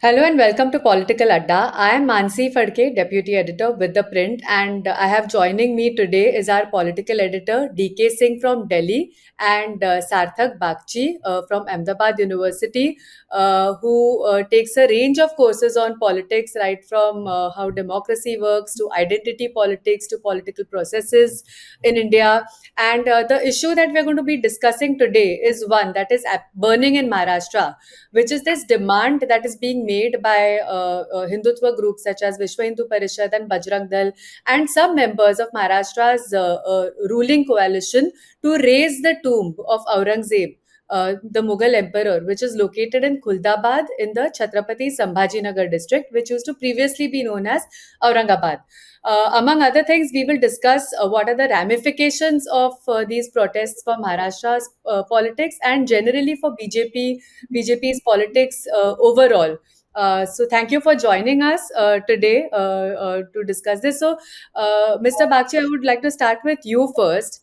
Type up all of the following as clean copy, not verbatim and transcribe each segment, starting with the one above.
Hello and welcome to Political Adda. I am Manasi Phadke, Deputy Editor with ThePrint, and I have joining me today is our political editor DK Singh from Delhi and Sarthak Bagchi from Ahmedabad University, who takes a range of courses on politics, right from how democracy works to identity politics to political processes in India. And the issue that we're going to be discussing today is one that is burning in Maharashtra, which is this demand that is being made by Hindutva groups such as Vishwa Hindu Parishad and Bajrang Dal and some members of Maharashtra's ruling coalition to raise the tomb of Aurangzeb, the Mughal emperor, which is located in Kuldabad in the Chhatrapati Sambhajinagar district, which used to previously be known as Aurangabad. Among other things, we will discuss what are the ramifications of these protests for Maharashtra's politics and generally for BJP's politics overall. So thank you for joining us today to discuss this. So, Mr. Bagchi, I would like to start with you first.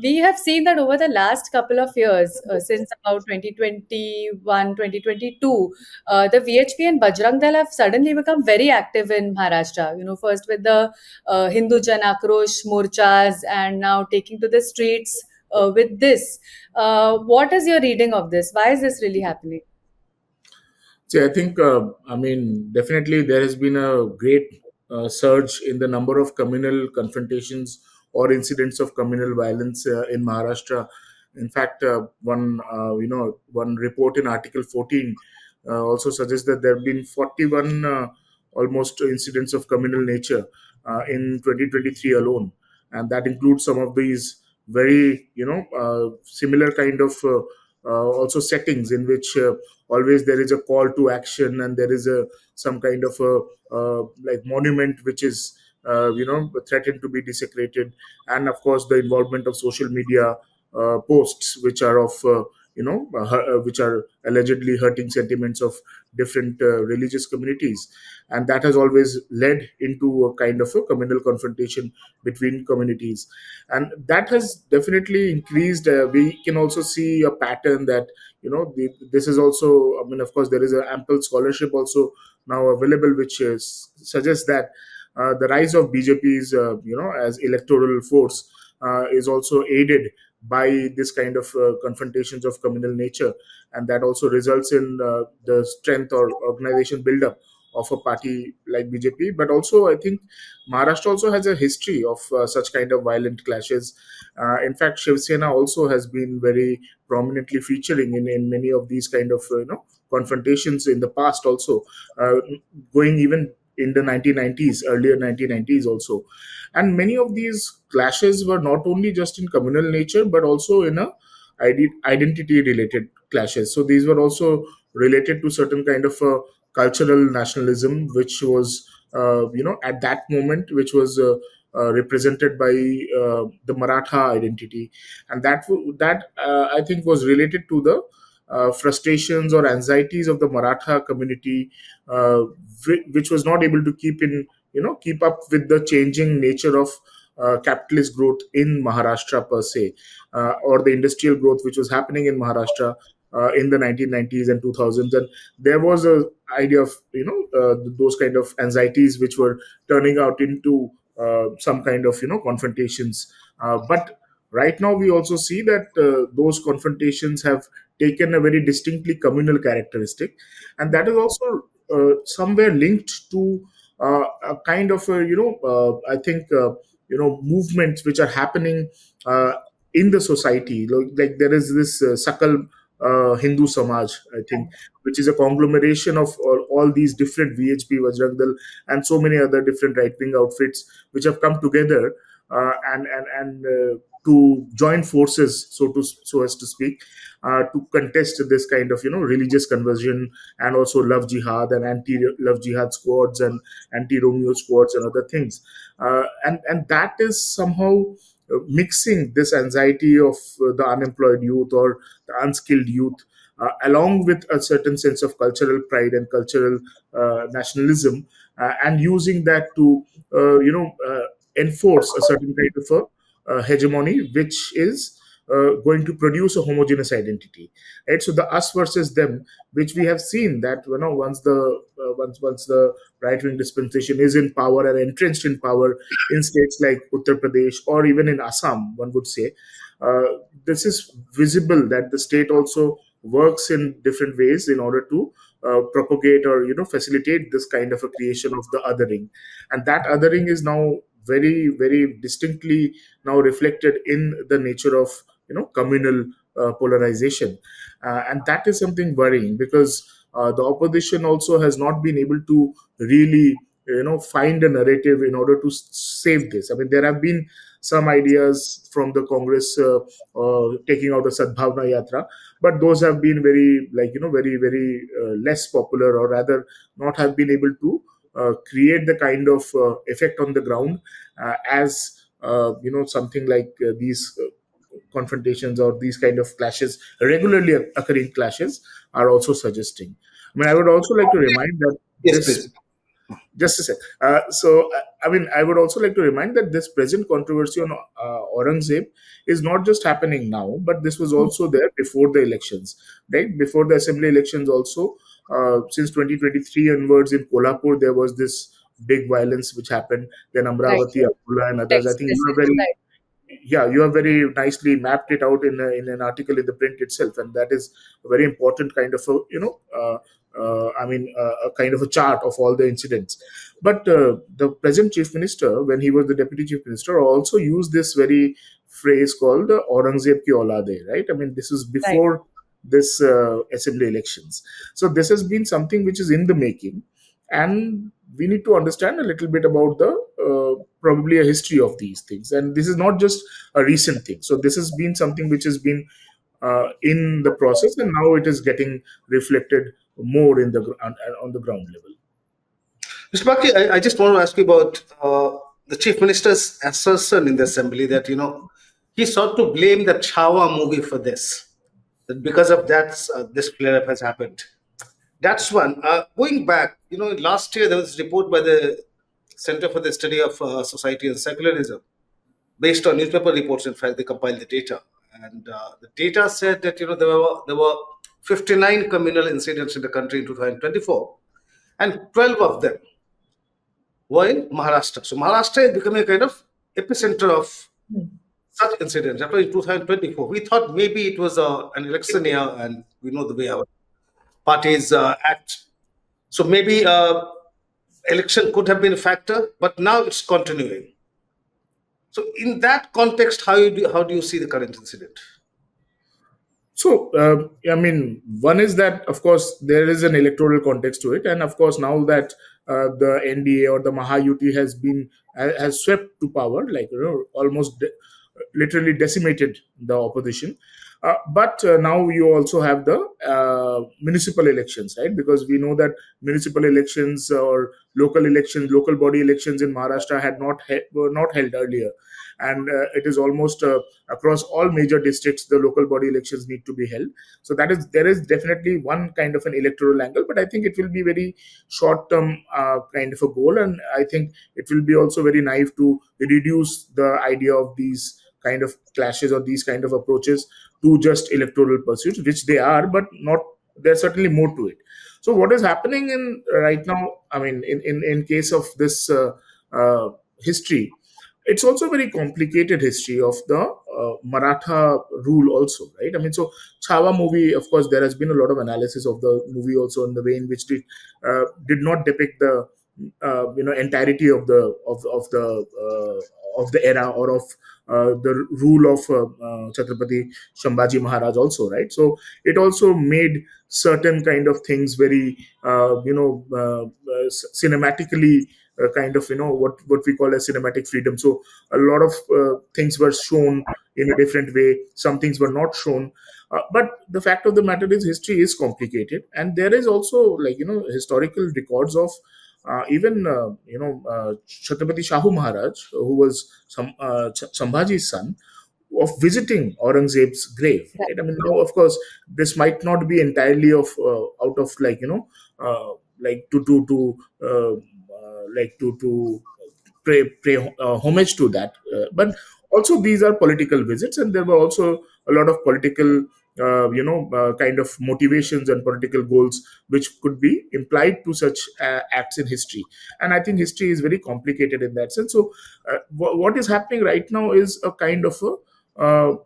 We have seen that over the last couple of years, since about 2021, 2022, the VHP and Bajrang Dal have suddenly become very active in Maharashtra. First with the Hindu Jan Akrosh morchas and now taking to the streets with this. What is your reading of this? Why is this really happening? See, I think, definitely there has been a great surge in the number of communal confrontations or incidents of communal violence in Maharashtra. In fact, one report in Article 14 also suggests that there have been 41 almost incidents of communal nature in 2023 alone, and that includes some of these very, similar kind of also settings in which always there is a call to action, and there is a some kind of a like monument which is threatened to be desecrated, and of course the involvement of social media posts which are of which are allegedly hurting sentiments of different religious communities, and that has always led into a kind of a communal confrontation between communities, and that has definitely increased. We can also see a pattern that this is also, I mean, of course there is an ample scholarship also now available which suggests that the rise of BJP's as electoral force is also aided by this kind of confrontations of communal nature, and that also results in the strength or organization buildup of a party like BJP. But also, I think Maharashtra also has a history of such kind of violent clashes. In fact, Shiv Sena also has been very prominently featuring in many of these kind of confrontations in the past also, uh, going even in the 1990s, earlier 1990s also. And many of these clashes were not only just in communal nature but also in a identity related clashes. So these were also related to certain kind of cultural nationalism which was at that moment which was represented by the Maratha identity, and that I think was related to the frustrations or anxieties of the Maratha community, which was not able to keep up with the changing nature of capitalist growth in Maharashtra per se, or the industrial growth which was happening in Maharashtra in the 1990s and 2000s. And there was a idea of those kind of anxieties which were turning out into some kind of confrontations. But right now we also see that those confrontations have taken a very distinctly communal characteristic, and that is also somewhere linked to a kind of I think movements which are happening uh, in the society. Like there is this Sakal Hindu Samaj, I think, which is a conglomeration of all these different VHP, Vajrang and so many other different right wing outfits which have come together and to join forces, so as to speak, to contest this kind of religious conversion, and also love jihad and anti love jihad squads and anti Romeo squads and other things, and that is somehow mixing this anxiety of the unemployed youth or the unskilled youth, along with a certain sense of cultural pride and cultural nationalism, and using that to enforce a certain kind of a hegemony, which is going to produce a homogeneous identity, right? So the us versus them, which we have seen that once the right wing dispensation is in power and entrenched in power in states like Uttar Pradesh or even in Assam, one would say, uh, this is visible that the state also works in different ways in order to propagate or facilitate this kind of a creation of the othering, and that othering is now very very distinctly now reflected in the nature of communal polarization, and that is something worrying because the opposition also has not been able to really find a narrative in order to save this. I mean, there have been some ideas from the Congress taking out a Sadbhavna Yatra, but those have been very very very less popular, or rather not have been able to create the kind of effect on the ground as something like these confrontations or these kind of clashes, regularly occurring clashes, are also suggesting. I mean, I would also like to remind that Yes, this please. just a sec. I mean, I would also like to remind that this present controversy on Aurangzeb is not just happening now, but this was also there before the elections, right? Before the assembly elections, also, since 2023 onwards in Kolhapur, there was this big violence which happened. Then Right. Amravati, Akola, and others. I Text think you are message. very Right. you have very nicely mapped it out in an article in the print itself, and that is a very important kind of a a kind of a chart of all the incidents. But the present chief minister, when he was the deputy chief minister, also used this very phrase called Aurangzeb ki aulade, right? I mean, this is Right. before this assembly elections. So this has been something which is in the making, and we need to understand a little bit about the probably a history of these things, and this is not just a recent thing. So this has been something which has been in the process, and now it is getting reflected more in on the ground level. Mr. Bhakti, I just want to ask you about the Chief Minister's assertion in the Assembly that, he sought to blame the Chhawa movie for this. That because of that, this flare up has happened. That's one. Going back, last year there was a report by the Center for the Study of Society and Secularism, based on newspaper reports. In fact, they compiled the data, and the data said that there were 59 communal incidents in the country in 2024, and 12 of them were in Maharashtra. So Maharashtra is becoming a kind of epicenter of such incidents. After in 2024, we thought maybe it was an election year, and we know the way our parties act. So maybe election could have been a factor, but now it's continuing. So in that context, how do you see the current incident? So, I mean, one is that, of course, there is an electoral context to it, and of course, now that the NDA or the Mahayuti has swept to power, like almost literally decimated the opposition. But now you also have the municipal elections, right? Because we know that municipal elections or local elections, local body elections in Maharashtra were not held earlier, and it is almost across all major districts the local body elections need to be held. So there is definitely one kind of an electoral angle, but I think it will be very short term kind of a goal, and I think it will be also very naive to reduce the idea of these kind of clashes or these kind of approaches to just electoral pursuits, which they are, but not. There's certainly more to it. So what is happening in right now? I mean, in case of this history, it's also a very complicated history of the Maratha rule also, right? I mean, so Chhawa movie, of course, there has been a lot of analysis of the movie also in the way in which it did not depict the entirety of the era or of the rule of Chhatrapati Shambhaji Maharaj also, right? So it also made certain kind of things very cinematically kind of what we call as cinematic freedom. So a lot of things were shown in a different way, some things were not shown. But the fact of the matter is history is complicated, and there is also historical records of even Chhatrapati Shahu Maharaj, who was Sambhaji's son, of visiting Aurangzeb's grave. Right. Right? I mean, now of course this might not be entirely of out of like to like to pay homage to that, but also these are political visits, and there were also a lot of political kind of motivations and political goals which could be implied to such acts in history. And I think history is very complicated in that sense. So what is happening right now is a kind of a a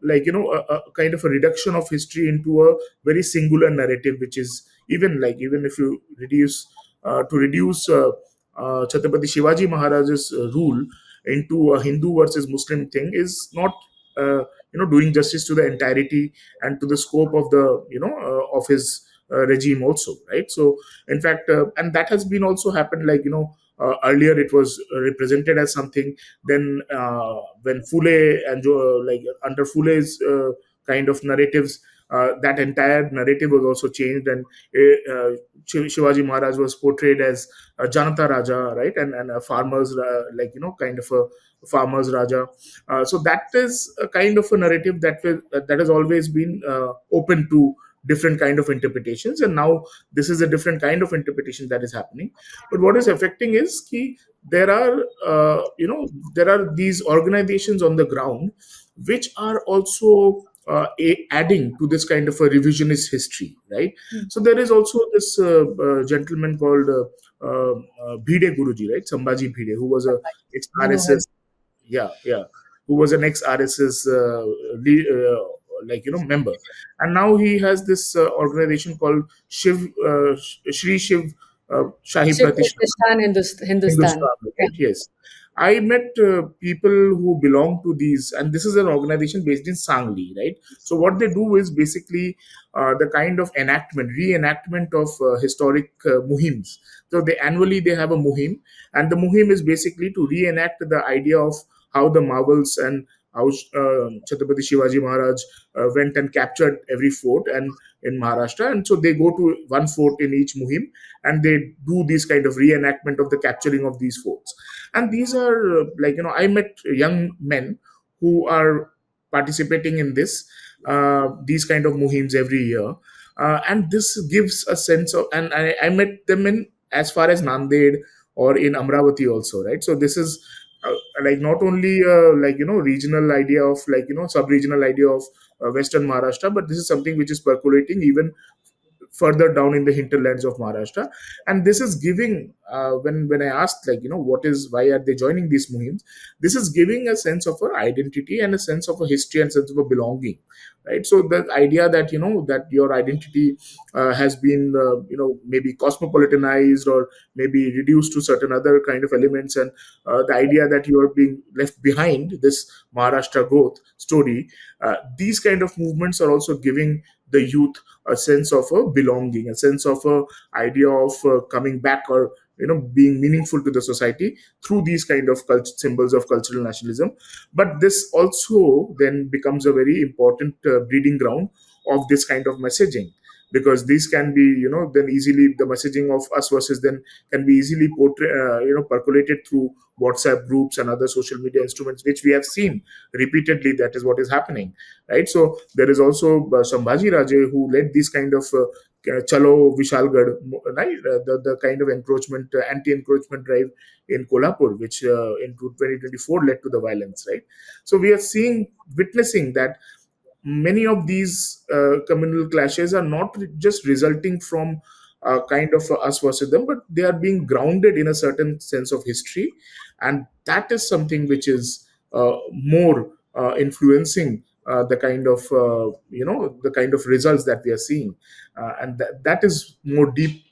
kind of a reduction of history into a very singular narrative, which is even if you reduce Chhatrapati Shivaji Maharaj's rule into a Hindu versus Muslim thing is not doing justice to the entirety and to the scope of the of his regime also, right? So in fact, and that has been also happened, earlier it was represented as something. Then when Phule and under Phule's kind of narratives, that entire narrative was also changed, and Shivaji Maharaj was portrayed as a Janata Raja, right, and a farmer's kind of a farmer's Raja. So that is a kind of a narrative that has always been open to different kind of interpretations, and now this is a different kind of interpretation that is happening. But what is affecting is ki there are there are these organizations on the ground which are also adding to this kind of a revisionist history, right? So there is also this gentleman called Bhide Guruji, right? Sambhaji Bhide, who was a ex I know him. RSS, yeah, who was an ex RSS member, and now he has this organization called Shri Shiv Shahi Shiv Pratishthan, Pratishthan Hindustan. Hindustan, Yeah. right? Yes. I met people who belong to these, and this is an organization based in Sangli, right? So what they do is basically the kind of reenactment of historic muhims. So they have a muhim, and the muhim is basically to reenact the idea of how the Marvels and how Chhatrapati Shivaji Maharaj went and captured every fort and in Maharashtra, and so they go to one fort in each muhim, and they do these kind of reenactment of the capturing of these forts. And these are I met young men who are participating in these kind of muhims every year, and this gives a sense of, and I met them in as far as Nanded or in Amravati also, right? So this is not only regional idea of sub-regional idea of Western Maharashtra, but this is something which is percolating even further down in the hinterlands of Maharashtra. And this is giving, when I asked, what is, why are they joining these muhims? This is giving a sense of an identity and a sense of a history and sense of a belonging, right? So the idea that that your identity has been maybe cosmopolitanized or maybe reduced to certain other kind of elements, and the idea that you are being left behind this Maharashtra growth story, these kind of movements are also giving the youth a sense of a belonging, a sense of a idea of coming back, or being meaningful to the society through these kind of symbols of cultural nationalism. But this also then becomes a very important breeding ground of this kind of messaging, because these can be then easily, the messaging of us versus them can be easily percolated through WhatsApp groups and other social media instruments, which we have seen repeatedly. That is what is happening, right? So there is also Sambhaji Raje, who led this kind of Chalo Vishalgarh, right? The kind of encroachment, anti-encroachment drive in Kolhapur, which in 2024 led to the violence, right? So we are witnessing that many of these communal clashes are not just resulting from kind of us versus them, but they are being grounded in a certain sense of history, and that is something which is more influencing the kind of results that we are seeing, and that is more deep,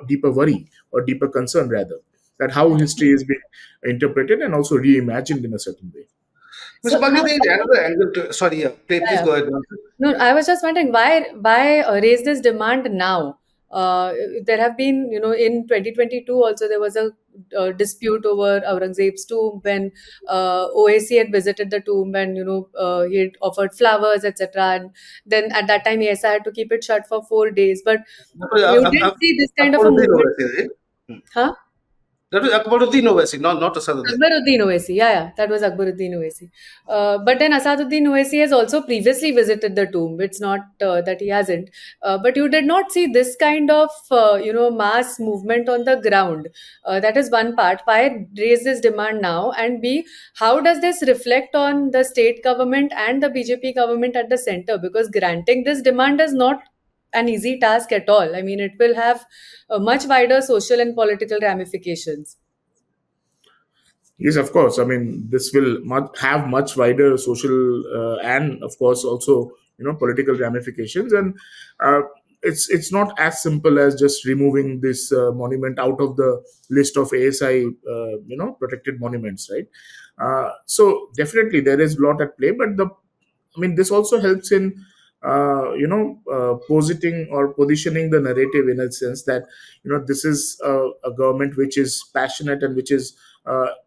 deeper worry, or deeper concern rather, that how history is being interpreted and also reimagined in a certain way. Mr. So Bhagya, now, there is another angle to, sorry, yeah, please yeah. go ahead. No, I was just wondering why raise this demand now? There have been, in 2022 also there was a dispute over Aurangzeb's tomb when OAC had visited the tomb, and he had offered flowers, etc. And then at that time, yes, I had to keep it shut for 4 days. But Sorry, you didn't see this kind of a Apology, movement, right? Hmm. huh? That was Akbaruddin Owaisi, not Asaduddin. Akbaruddin Owaisi, yeah, that was Akbaruddin Owaisi. But then Asaduddin Owaisi has also previously visited the tomb. It's not that he hasn't. But you did not see this kind of, mass movement on the ground. That is one part. Why raise this demand now? And B, how does this reflect on the state government and the BJP government at the center? Because granting this demand is not an easy task at all. I mean, it will have much wider social and political ramifications. Yes, of course. I mean, this will have much wider social and, of course, also political ramifications. And uh, it's not as simple as just removing this monument out of the list of ASI, protected monuments, right? So definitely there is a lot at play, but I mean, this also helps in positing or positioning the narrative in a sense that this is a government which is passionate and which is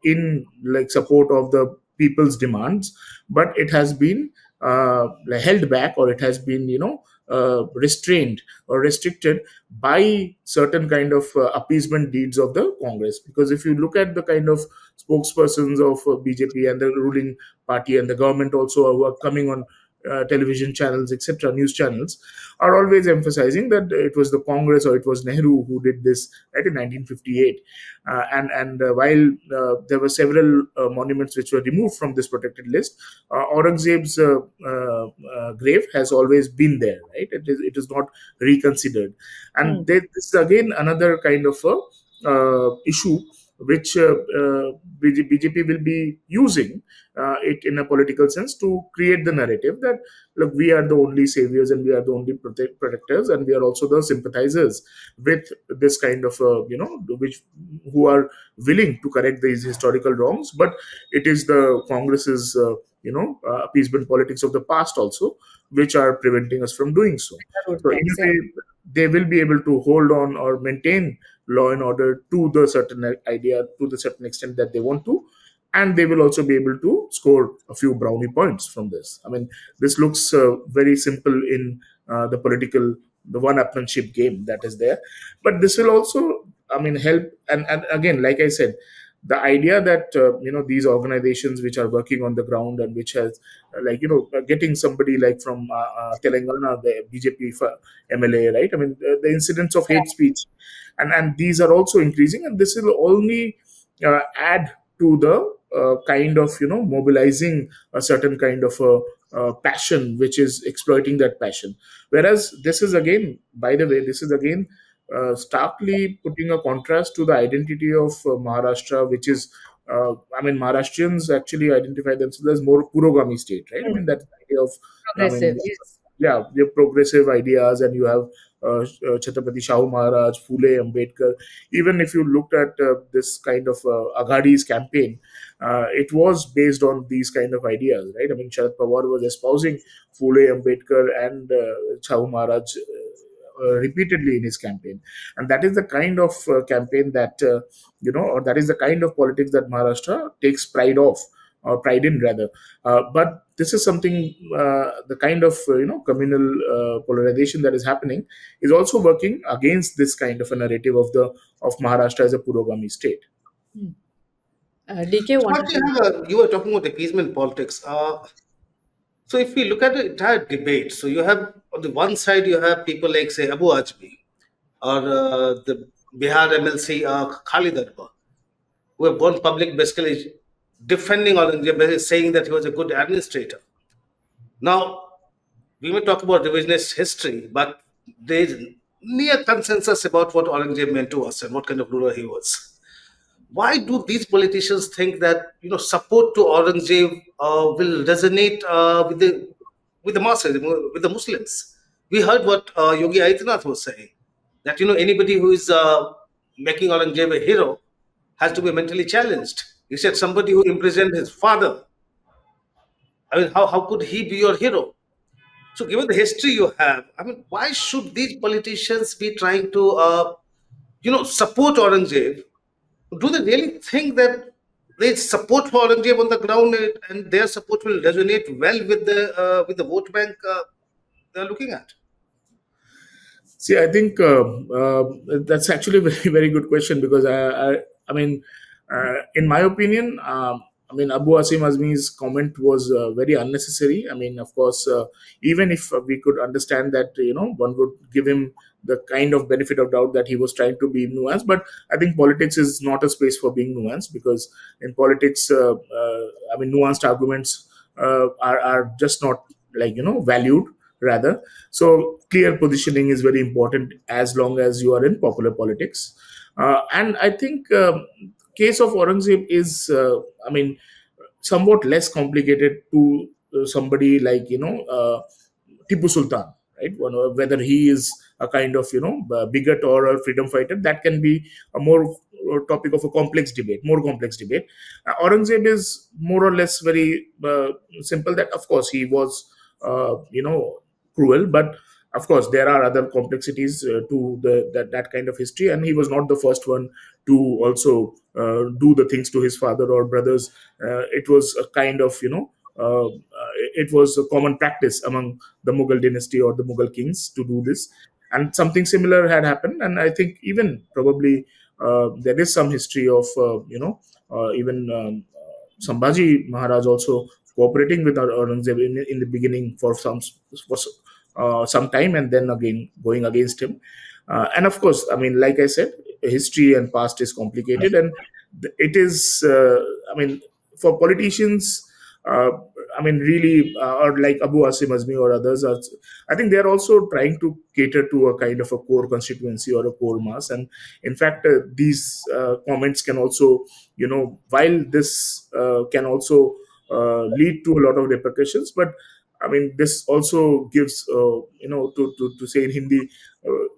in like support of the people's demands, but it has been like, held back, or it has been restrained or restricted by certain kind of appeasement deeds of the Congress. Because if you look at the kind of spokespersons of BJP and the ruling party and the government also who are coming on television channels, etc., news channels, are always emphasizing that it was the Congress or it was Nehru who did this right in 1958. And while there were several monuments which were removed from this protected list, Aurangzeb's grave has always been there, right? It is not reconsidered, and Hmm. this is again another kind of a issue which BJP will be using it in a political sense to create the narrative that look, we are the only saviors and we are the only protectors, and we are also the sympathizers with this kind of which who are willing to correct these historical wrongs. But it is the Congress's appeasement politics of the past also which are preventing us from doing so. Road So in a blocks, yeah. way, they will be able to hold on or maintain law and order to the certain idea, to the certain extent that they want to, and they will also be able to score a few brownie points from this. I mean, this looks very simple in the one-upmanship game that is there, but this will also, I mean, help. And again, like I said, the idea that these organizations which are working on the ground and which has getting somebody like from Telangana, the BJP MLA, right? I mean, the incidents of hate speech, and these are also increasing, and this will only add to the kind of mobilizing a certain kind of a passion which is exploiting that passion. Whereas this is again, by the way, this is again starkly putting a contrast to the identity of Maharashtra, which is, I mean, Maharashtrians actually identify themselves as more Purogami state, right? I Hmm. mean, that idea of, I mean, Progressive, yes. yeah, you have progressive ideas, and you have Chhatrapati Shahu Maharaj, Phule, Ambedkar. Even if you looked at this kind of Aghadi's campaign, it was based on these kind of ideas, right? I mean, Sharad Pawar was espousing Phule, Ambedkar, and Shahu Maharaj repeatedly in his campaign, and that is the kind of campaign that or that is the kind of politics that Maharashtra takes pride of, or pride in rather. But this is something, the kind of communal polarization that is happening is also working against this kind of a narrative of Maharashtra as a Purogami state. Hmm. DK So what wanted to. you were talking about appeasement politics. So if we look at the entire debate, so you have on the one side you have people like say Abu Ajmi or the Bihar MLC Khalid Arba, who have gone public basically defending Aurangzeb, saying that he was a good administrator. Now we may talk about revisionist history, but there is near consensus about what Aurangzeb meant to us and what kind of ruler he was. Why do these politicians think that support to Aurangzeb will resonate with the masses, with the Muslims? We heard what Yogi Adityanath was saying, that anybody who is making Aurangzeb a hero has to be mentally challenged. He said somebody who imprisoned his father. I mean, how could he be your hero? So, given the history you have, I mean, why should these politicians be trying to, support Aurangzeb? Do they really think that they support for Aurangzeb on the ground, and their support will resonate well with the vote bank they're looking at? See, I think that's actually a very, very good question, because I mean, in my opinion, I mean, Abu Asim Azmi's comment was very unnecessary. I mean, of course, even if we could understand that, one would give him the kind of benefit of doubt that he was trying to be nuanced, but I think politics is not a space for being nuanced, because in politics, I mean, nuanced arguments are just not, like, valued, rather. So clear positioning is very important as long as you are in popular politics. And I think case of Aurangzeb is, I mean, somewhat less complicated to somebody like, Tipu Sultan, right? Whether he is a kind of, bigot or a freedom fighter, that can be a more topic of a complex debate, more complex debate. Aurangzeb is more or less very simple. That of course he was, cruel, but of course there are other complexities to that kind of history, and he was not the first one to also do the things to his father or brothers. It was a kind of, it was a common practice among the Mughal dynasty or the Mughal kings to do this, and something similar had happened. And I think even probably there is some history of, even Sambhaji Maharaj also cooperating with Aurangzeb in the beginning for some time, and then again going against him. And of course, I mean, like I said, history and past is complicated, and it is. I mean, for politicians. I mean, really, or like Abu Asim Azmi or others, I think they're also trying to cater to a kind of a core constituency or a core mass. And in fact, these comments can also, while this can also lead to a lot of repercussions, but I mean, this also gives, to say in Hindi,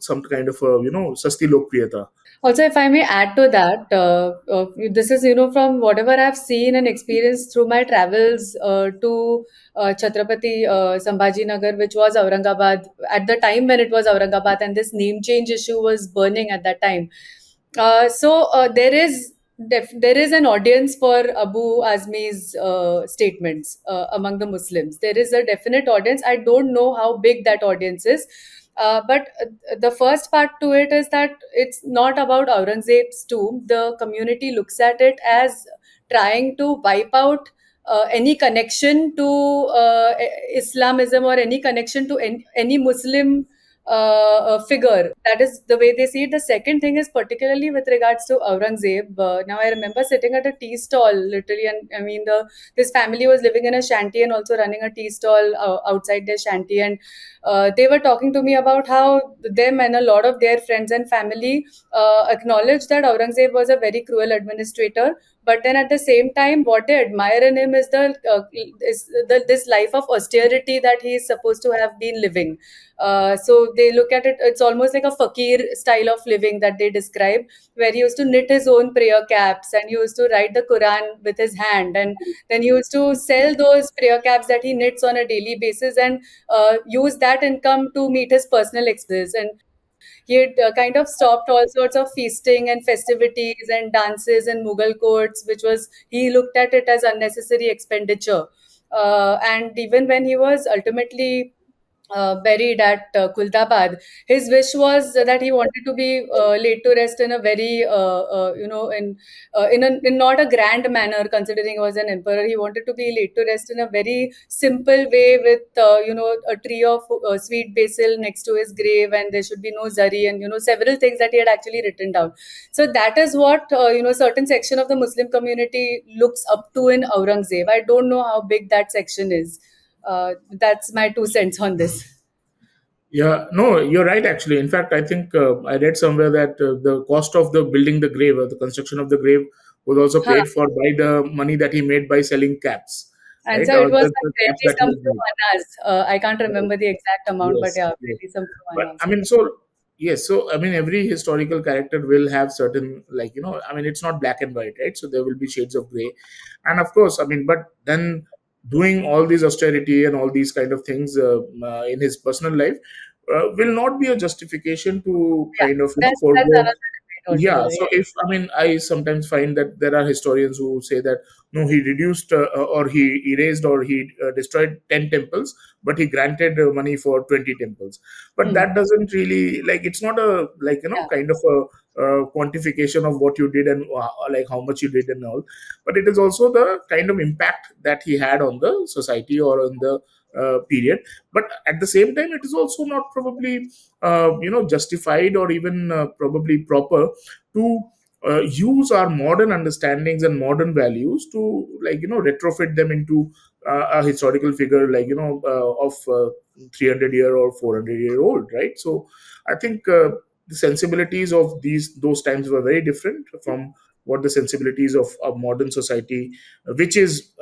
some kind of a, sasti lokpriyata. Also, if I may add to that, this is, from whatever I've seen and experienced through my travels to Chhatrapati Sambhaji Nagar, which was Aurangabad at the time when it was Aurangabad, and this name change issue was burning at that time. There is an audience for Abu Azmi's statements among the Muslims. There is a definite audience. I don't know how big that audience is, but the first part to it is that it's not about Aurangzeb's tomb. The community looks at it as trying to wipe out any connection to Islamism or any connection to any Muslim figure. That is the way they see it. The second thing is particularly with regards to Aurangzeb. Now I remember sitting at a tea stall, literally, and I mean this family was living in a shanty and also running a tea stall outside their shanty, and they were talking to me about how them and a lot of their friends and family acknowledged that Aurangzeb was a very cruel administrator. But then at the same time, what they admire in him is this life of austerity that he is supposed to have been living. So they look at it, it's almost like a fakir style of living that they describe, where he used to knit his own prayer caps and he used to write the Quran with his hand. And then he used to sell those prayer caps that he knits on a daily basis and use that income to meet his personal expenses. And he had kind of stopped all sorts of feasting and festivities and dances in Mughal courts, which was, he looked at it as unnecessary expenditure. And even when he was ultimately buried at Kuldabad, his wish was that he wanted to be laid to rest in a very, in not a grand manner, considering he was an emperor. He wanted to be laid to rest in a very simple way with, a tree of sweet basil next to his grave, and there should be no zari, and several things that he had actually written down. So that is what certain section of the Muslim community looks up to in Aurangzeb. I don't know how big that section is. That's my 2 cents on this. Yeah, no, you're right. Actually, in fact, I think I read somewhere that the cost of the building the grave or the construction of the grave was also Huh. paid for by the money that he made by selling caps, And right? so Or it was the like caps barely that he some had few made. annas. I can't remember the exact amount, but Yes, yeah, yes. barely some few But annas. I Yeah. mean, so yes, so I mean, every historical character will have certain, like, I mean, it's not black and white, right? So there will be shades of gray, and of course, I mean, but then doing all these austerity and all these kind of things in his personal life will not be a justification to Yeah, kind of, that's forego. another debate Yeah, altogether. so Yeah. if I mean, I sometimes find that there are historians who say that no, he reduced or he erased or he destroyed 10 temples, but he granted money for 20 temples. But Hmm. that doesn't really, like, it's not a, like, Yeah. kind of a quantification of what you did and like how much you did and all, but it is also the kind of impact that he had on the society or on the period. But at the same time, it is also not probably justified or even probably proper to use our modern understandings and modern values to, like, retrofit them into a historical figure, like, of 300-year or 400-year old, right? So I think the sensibilities of those times were very different from what the sensibilities of a modern society, which is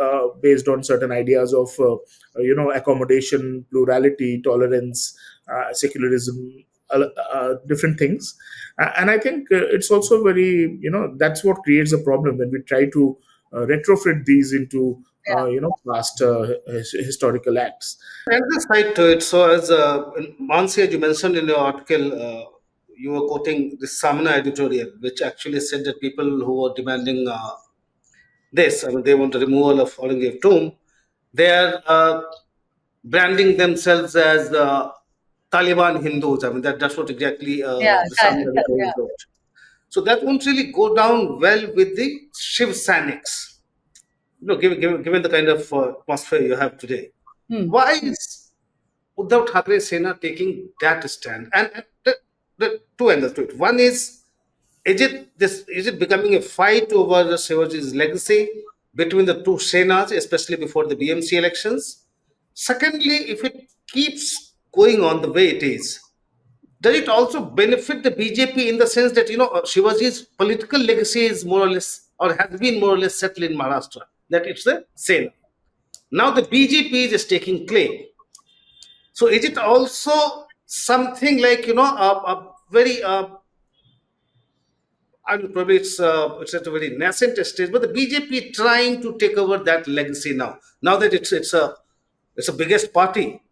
based on certain ideas of accommodation, plurality, tolerance, secularism, different things. And I think it's also very, that's what creates a problem when we try to retrofit these into past historical acts. Another side to it. So, as Mansi, as you mentioned in your article, you were quoting the Samana editorial, which actually said that people who were demanding this, I mean, they want the removal of Aurangzeb Tomb, they are branding themselves as Taliban Hindus. I mean, that's what exactly Yeah, the Samana editorial yeah. wrote. So that won't really go down well with the Shiv Sainiks. Given the kind of atmosphere you have today. Hmm. Why is Uddhav Thackeray Sena taking that stand? And the two angles to it. One is it becoming a fight over the Shivaji's legacy between the two Senas, especially before the BMC elections? Secondly, if it keeps going on the way it is, does it also benefit the BJP in the sense that Shivaji's political legacy is more or less, or has been more or less settled in Maharashtra, that it's the Sena. Now the BJP is taking claim. So is it also something like a very I mean, probably it's at a very nascent stage, but the BJP trying to take over that legacy now. Now that it's a biggest party,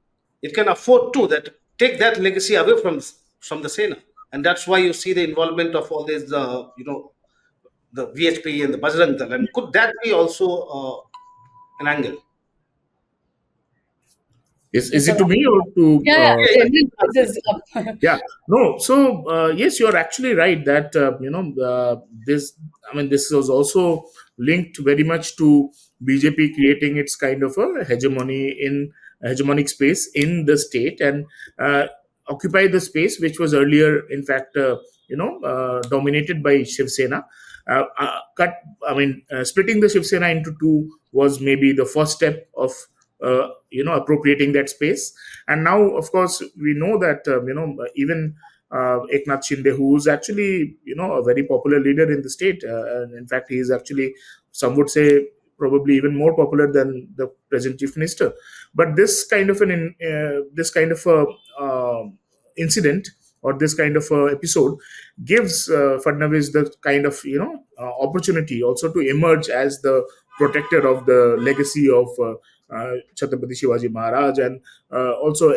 it can afford to that take that legacy away from the Sena, and that's why you see the involvement of all these the VHP and the Bajrang Dal. And could that be also an angle? Is So, it to me or to yeah, Yeah, yeah. yeah. This is up. Yeah, no. So yes, you're actually right that this. I mean, this was also linked very much to BJP creating its kind of a hegemonic space in the state, and uh, occupy the space which was earlier, in fact, dominated by Shiv Sena. Cut. I mean, splitting the Shiv Sena into two was maybe the first step of appropriating that space. And now, of course, we know that even Eknath Shinde, who's actually a very popular leader in the state, and in fact, he is actually, some would say, probably even more popular than the present chief minister. But this kind of a incident, or this kind of a episode, gives Fadnavis the kind of opportunity also to emerge as the protector of the legacy of Chhatrapati Shivaji Maharaj, and also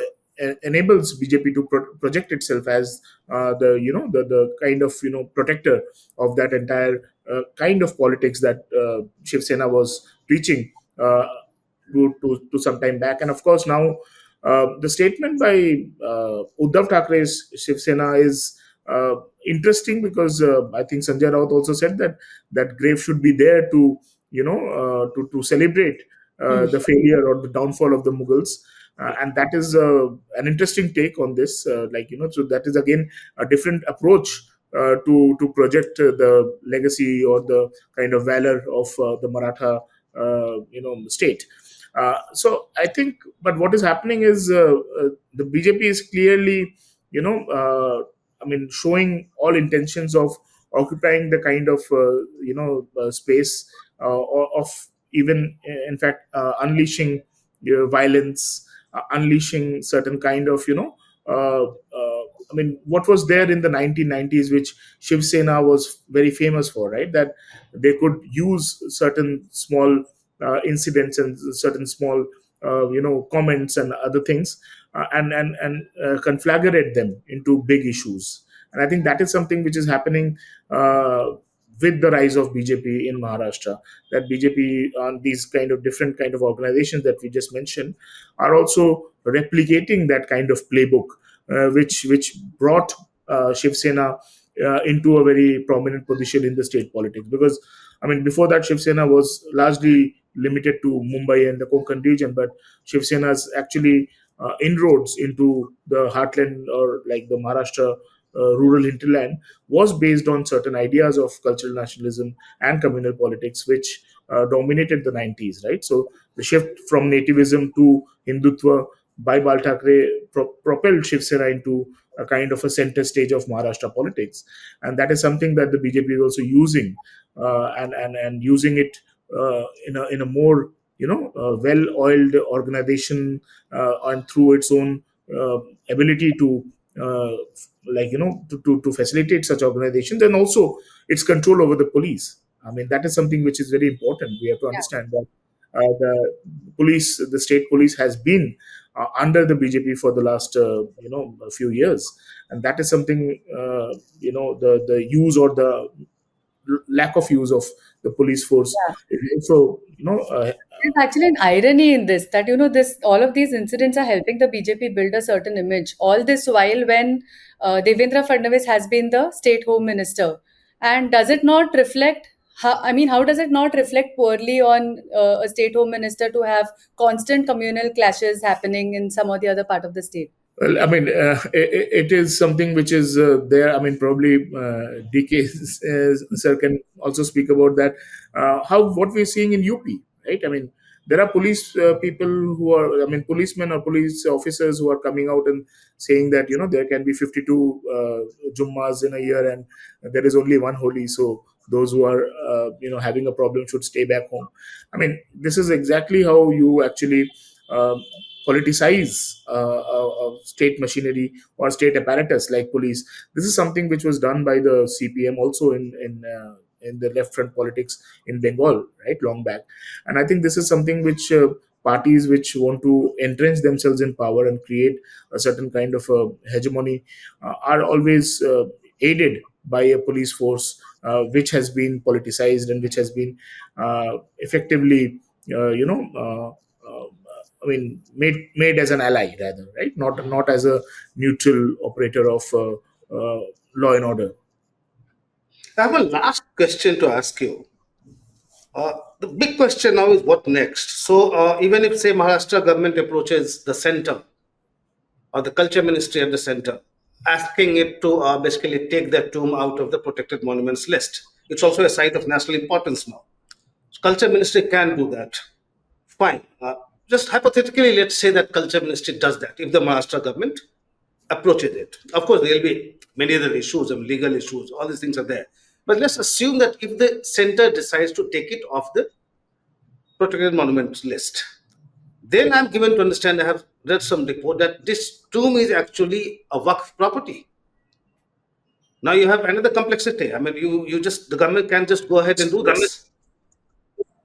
enables BJP to project itself as the kind of protector of that entire kind of politics that Shiv Sena was preaching to some time back. And of course, now the statement by Uddhav Thackeray's Shiv Sena is interesting, because I think Sanjay Raut also said that that grave should be there to to celebrate Hmm. the failure or the downfall of the Mughals. And that is an interesting take on this. So that is again a different approach to project the legacy or the kind of valor of the Maratha state. So I think, but what is happening is the BJP is clearly, I mean, showing all intentions of occupying the kind of space of even, in fact, unleashing violence, unleashing certain kind of I mean, what was there in the 1990s, which Shiv Sena was very famous for, right? That they could use certain small incidents and certain small comments and other things, and conflagrate them into big issues. And I think that is something which is happening with the rise of BJP in Maharashtra. That BJP, on these kind of different kind of organizations that we just mentioned, are also replicating that kind of playbook, which brought Shiv Sena into a very prominent position in the state politics. Because I mean, before that, Shiv Sena was largely limited to Mumbai and the Konkan region, but Shiv Sena's actually inroads into the heartland, or like the Maharashtra rural hinterland, was based on certain ideas of cultural nationalism and communal politics, which dominated the 90s, right? So the shift from nativism to Hindutva by Bal Thackeray propelled Shiv Sena into a kind of a center stage of Maharashtra politics, and that is something that the BJP is also using, and using it in a more well-oiled organization, and through its own uh, ability to uh, to facilitate such organizations, and also its control over the police. I mean, that is something which is very important. We have to Yeah. understand that the state police has been under the BJP for the last a few years, and that is something, the use or the lack of use of the police force Yeah. is also There's actually an irony in this, that this all of these incidents are helping the BJP build a certain image. All this while when Devendra Fadnavis has been the state home minister, and does it not reflect? How does it not reflect poorly on a state home minister to have constant communal clashes happening in some or the other part of the state? Well, I mean, it is something which is there. I mean, probably DK sir can also speak about that. How what we're seeing in UP, right? I mean, there are police people who are, I mean, policemen or police officers who are coming out and saying that there can be 52 Jummas in a year, and there is only one Holi. So those who are having a problem should stay back home. I mean, this is exactly how you actually. Um, Politicize state machinery or state apparatus like police. This is something which was done by the CPM also in the left front politics in Bengal, right, long back. And I think this is something which parties which want to entrench themselves in power and create a certain kind of hegemony are always aided by a police force which has been politicized and which has been effectively, uh, you know. I mean, made as an ally rather, right? Not as a neutral operator of law and order. I have a last question to ask you. The big question now is what next? So, even if, say, Maharashtra government approaches the center or the culture ministry at the center, asking it to basically take that tomb out of the protected monuments list, it's also a site of national importance now. So culture ministry can do that. Fine. Just hypothetically, let's say that culture ministry does that. If the Maharashtra government approaches it, of course, there will be many other issues and legal issues. All these things are there. But let's assume that if the center decides to take it off the protected monuments list, then I'm given to understand, I have read some report that this tomb is actually a Waqf property. Now you have another complexity. I mean, you just the government can just go ahead and do this.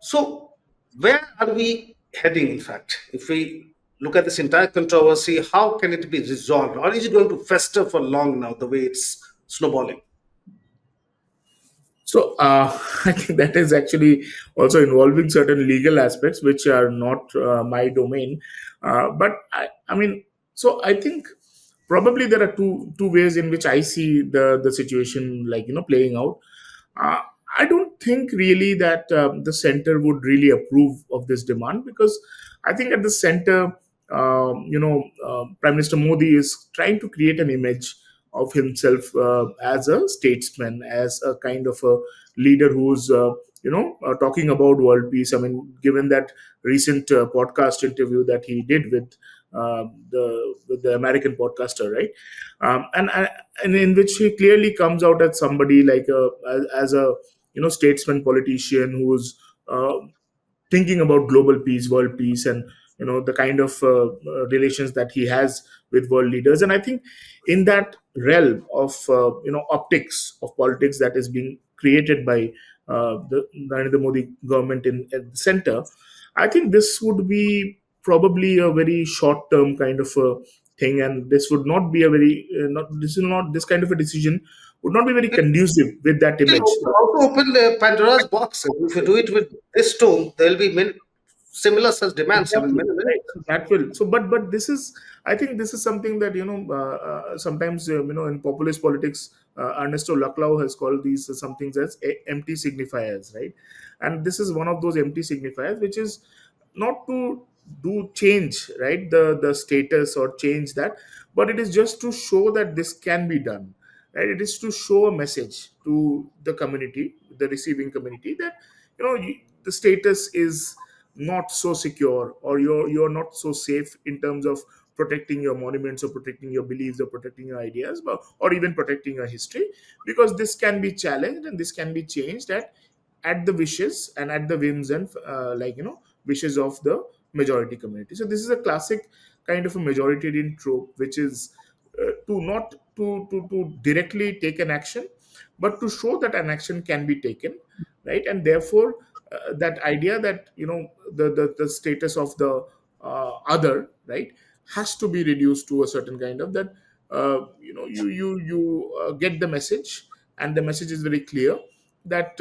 So where are we heading? In fact, if we look at this entire controversy, how can it be resolved, or is it going to fester for long now? The way it's snowballing. So I think that is actually also involving certain legal aspects which are not my domain. But I mean, so I think probably there are two ways in which I see the situation, like playing out. Uh, I don't think really that the center would really approve of this demand, because I think at the center, Prime Minister Modi is trying to create an image of himself as a statesman, as a kind of a leader who's talking about world peace. I mean, given that recent podcast interview that he did with the American podcaster, right? And in which he clearly comes out as somebody like as a statesman politician who's thinking about global peace, world peace, and the kind of relations that he has with world leaders. And I think in that realm of optics of politics that is being created by the Narendra Modi government at the center, I think this would be probably a very short term kind of a thing, and this would not be a very not this is not this kind of a decision would not be very conducive with that It image. will also open the Pandora's box. If you do it with this tomb, there will be many. similar such demands. I mean, Exactly, many, many. right. So that will, so but this is, I think this is something that, sometimes, in populist politics, Ernesto Laclau has called these some things as empty signifiers, right? And this is one of those empty signifiers, which is not to do change, right, the status or change that, but it is just to show that this can be done, right? It is to show a message to the community, the receiving community, that, the status is not so secure, or you're not so safe in terms of protecting your monuments, or protecting your beliefs, or protecting your ideas, but, or even protecting your history, because this can be challenged and this can be changed at the wishes and at the whims and, wishes of the majority community. So this is a classic kind of a majoritarian trope, which is, to not to directly take an action, but to show that an action can be taken, right? And therefore, that idea that, the status of the other, right, has to be reduced to a certain kind of that, get the message, and the message is very clear that,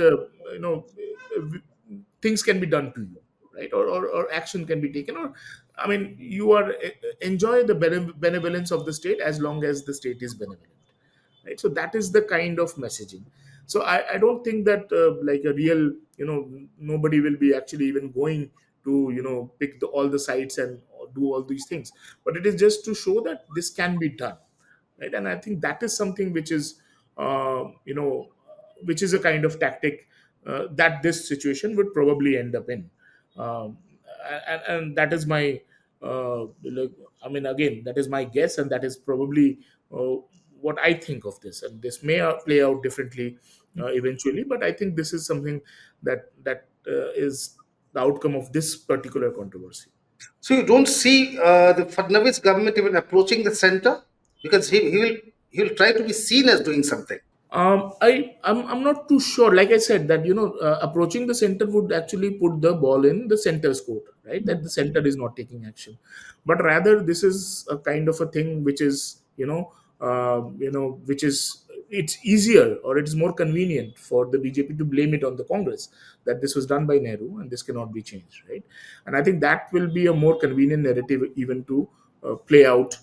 things can be done to you, right? Or action can be taken, or, I mean, you are, enjoy the benevolence of the state as long as the state is benevolent, right? So that is the kind of messaging. So I don't think that, like a real, nobody will be actually even going to, pick all the sites and do all these things, but it is just to show that this can be done, right? And I think that is something which is, which is a kind of tactic, that this situation would probably end up in, um, and that is my, like, I mean, again, that is my guess, and that is probably, uh, what I think of this, and this may, play out differently, eventually, but I think this is something that is the outcome of this particular controversy. So you don't see the Fadnavis government even approaching the center, because he will try to be seen as doing something. I'm not too sure. Like I said, that, approaching the center would actually put the ball in the center's court, right? That the center is not taking action, but rather this is a kind of a thing which is, which is, it's easier, or it's more convenient for the BJP to blame it on the Congress, that this was done by Nehru and this cannot be changed, right? And I think that will be a more convenient narrative even to, play out,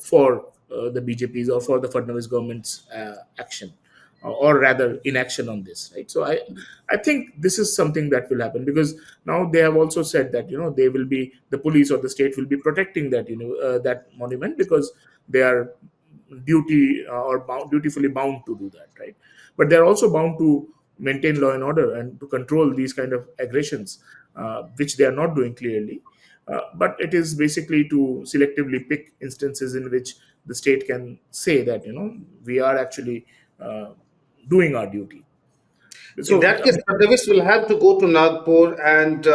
for, the BJP's or for the Fadnavis government's, action, or rather inaction on this, right? So I think this is something that will happen, because now they have also said that, they will be, the police or the state will be protecting that, that monument, because they are dutifully bound to do that, right? But they're also bound to maintain law and order and to control these kind of aggressions, which they are not doing clearly. But it is basically to selectively pick instances in which the state can say that, we are actually, doing our duty. In So, that case, Fadnavis will have to go to Nagpur and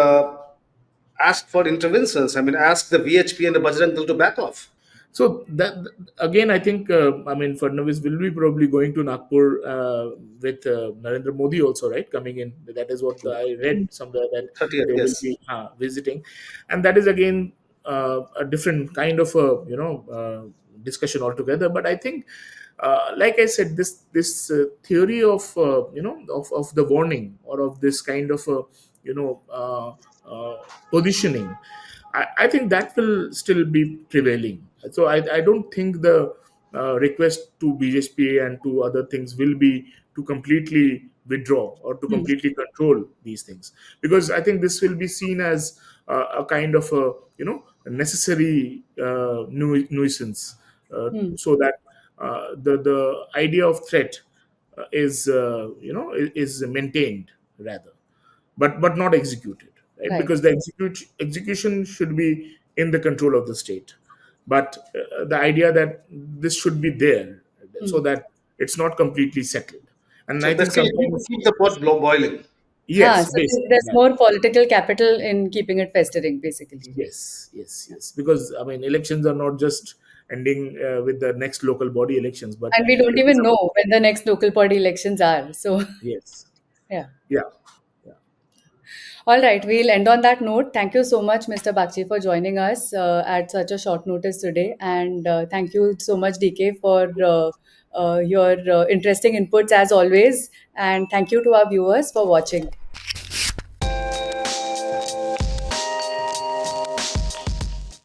ask for interventions. I mean, ask the VHP and the Bajrang Dal to back off. so that, again, I think, I mean, Fadnavis will be probably going to Nagpur, with, Narendra Modi also, right, coming in. That is what I read somewhere, that 30th, they will yes. be, visiting, and that is again, a different kind of a, discussion altogether. But I think, like I said, this theory of, of the warning, or of this kind of a, you know uh, positioning, I think that will still be prevailing. So I don't think the, request to BJP and to other things will be to completely withdraw or to Hmm. completely control these things, because I think this will be seen as, a kind of a, a necessary, nuisance, Hmm. so that, the idea of threat, is, is maintained, rather, but not executed, right? Right. Because the execution should be in the control of the state, but, the idea that this should be there, so Hmm. that it's not completely settled. And So I think basically, you need to sometimes, keep the pot boiling. Ah, yes, so basically there's that. more political capital in keeping it festering, basically. Yes, because, I mean, elections are not just ending, with the next local body elections, but And we don't it is even about, know when the next local body elections are. So, yes, yeah. yeah, yeah. All right, we'll end on that note. Thank you so much, Mr. Bakshi, for joining us at such a short notice today. And thank you so much, DK, for your interesting inputs as always. And thank you to our viewers for watching.